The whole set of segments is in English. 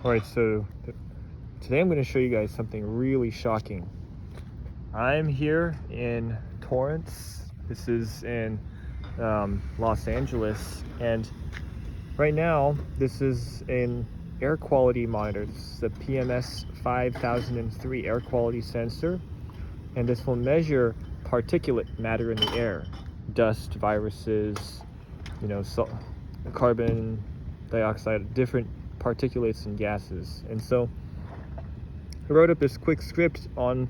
Alright, so today I'm going to show you guys something really shocking. I'm here in Torrance. This is in Los Angeles, and right now this is an air quality monitor. This is the PMS 5003 air quality sensor, and this will measure particulate matter in the air, dust, viruses, carbon dioxide, different particulates and gases. And so I wrote up this quick script on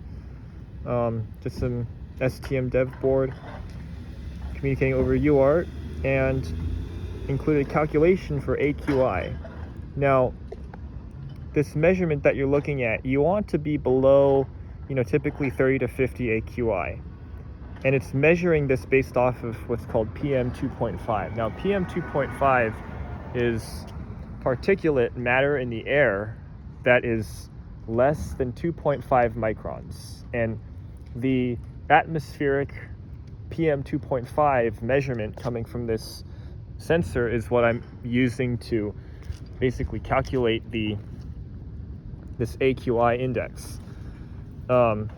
just some STM dev board, communicating over UART, and included a calculation for AQI. Now, this measurement that you're looking at, you want to be below, typically 30 to 50 AQI. And it's measuring this based off of what's called PM 2.5. Now, PM 2.5 is particulate matter in the air that is less than 2.5 microns. And the atmospheric PM 2.5 measurement coming from this sensor is what I'm using to basically calculate this AQI index. Right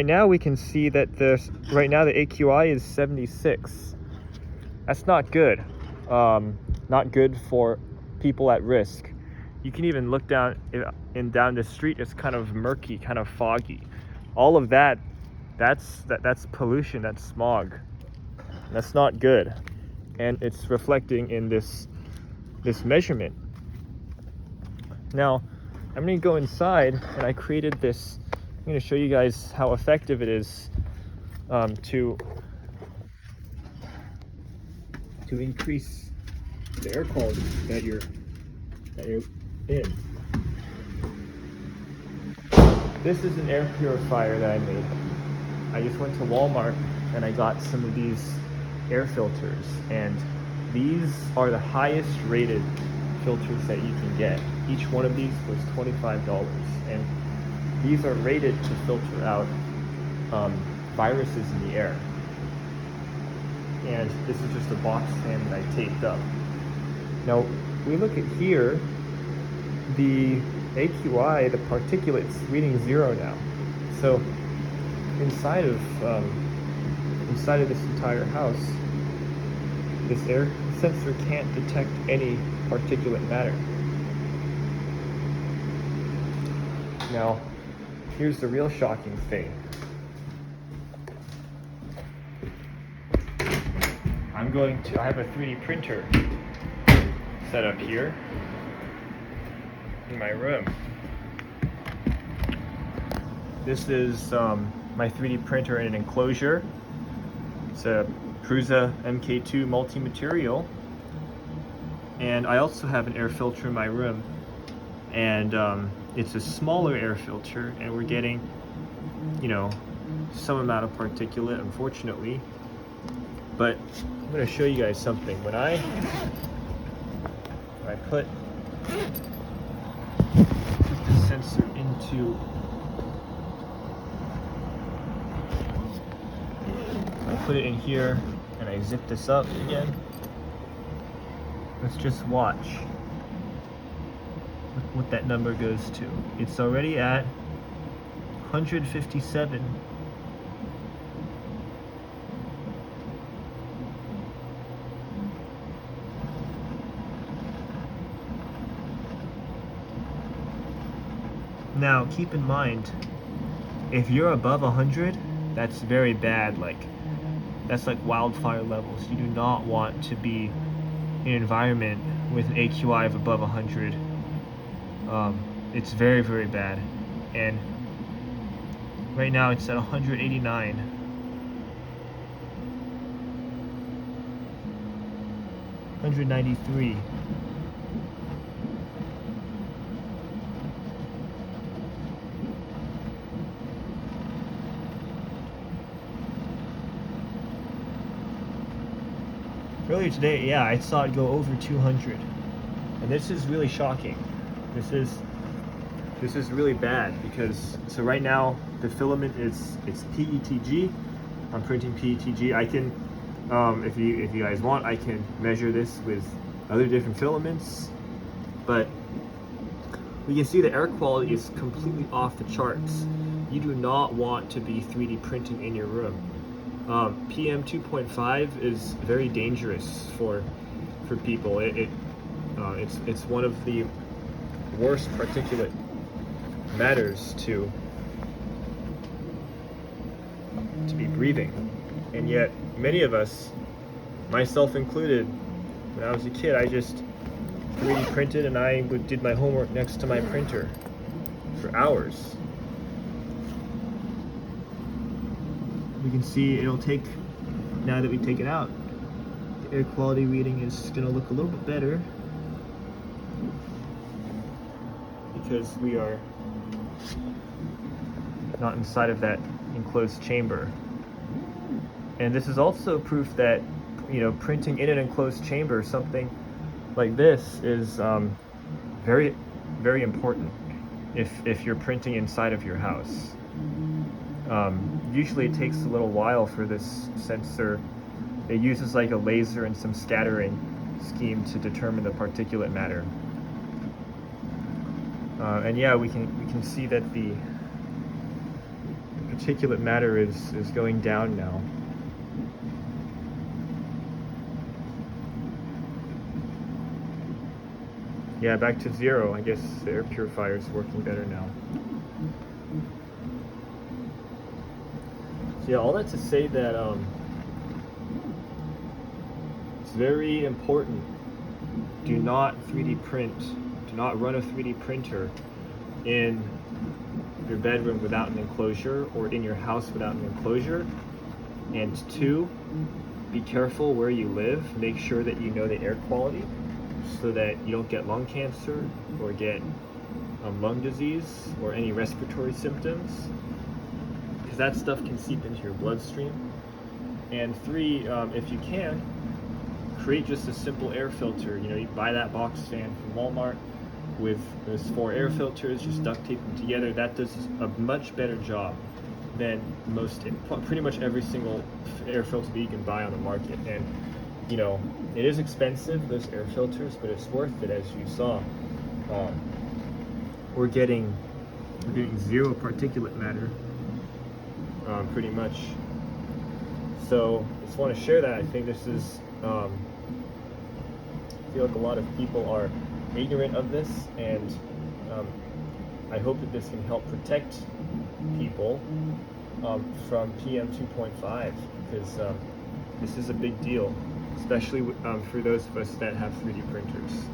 now we can see that right now the AQI is 76. That's not good. Not good for people at risk. You can even look down the street. It's kind of murky, kind of foggy. All of that's pollution. That's smog. That's not good, and it's reflecting in this measurement. Now, I'm going to go inside, and I created this. I'm going to show you guys how effective it is to increase the air quality that you're in. This is an air purifier that I made. I just went to Walmart and I got some of these air filters, and these are the highest rated filters that you can get. Each one of these was $25, and these are rated to filter out viruses in the air. And this is just a box fan that I taped up. Now, we look at here, the AQI, the particulate's reading 0 now. So inside of this entire house, this air sensor can't detect any particulate matter. Now, here's the real shocking thing. I have a 3D printer set up here in my room. This is my 3D printer in an Enclosure. It's a Prusa MK2 multi-material. And I also have an air filter in my room. And it's a smaller air filter, and we're getting, some amount of particulate, unfortunately. But I'm going to show you guys something. When I put the sensor into, I put it in here and I zip this up again. Let's just watch what that number goes to. It's already at 157. Now, keep in mind, if you're above 100, that's very bad. That's like wildfire levels. You do not want to be in an environment with an AQI of above 100. It's very, very bad. And right now it's at 189. 193. Earlier today, I saw it go over 200, and this is really shocking. This is really bad because right now the filament it's PETG. I'm printing PETG. I can, if you guys want, I can measure this with other different filaments. but we can see the air quality is completely off the charts. You do not want to be 3D printing in your room. PM 2.5 is very dangerous for people. It's one of the worst particulate matters to be breathing, and yet many of us, myself included, when I was a kid, I just 3D printed and I did my homework next to my printer for hours. We can see it'll take, now that we take it out, the air quality reading is going to look a little bit better because we are not inside of that enclosed chamber. And this is also proof that, you know, printing in an enclosed chamber, something like this, is very, very important if you're printing inside of your house. Usually it takes a little while for this sensor. It uses like a laser and some scattering scheme to determine the particulate matter. And yeah, we can see that the particulate matter is going down now. Yeah, back to 0. I guess the air purifier is working better now. So yeah, all that to say that it's very important. Do not 3D print. Do not run a 3D printer in your bedroom without an enclosure, or in your house without an enclosure. And 2, be careful where you live. Make sure that you know the air quality, so that you don't get lung cancer or get lung disease or any respiratory symptoms, because that stuff can seep into your bloodstream. And 3, if you can, create just a simple air filter. You know, you buy that box fan from Walmart with those 4 air filters, just duct tape them together. That does a much better job than pretty much every single air filter that you can buy on the market. And you know, it is expensive, those air filters, but it's worth it. As you saw, we're getting 0 particulate matter, pretty much. So just want to share that. I think this is, I feel like a lot of people are ignorant of this, and I hope that this can help protect people from PM 2.5, because this is a big deal, especially for those of us that have 3D printers.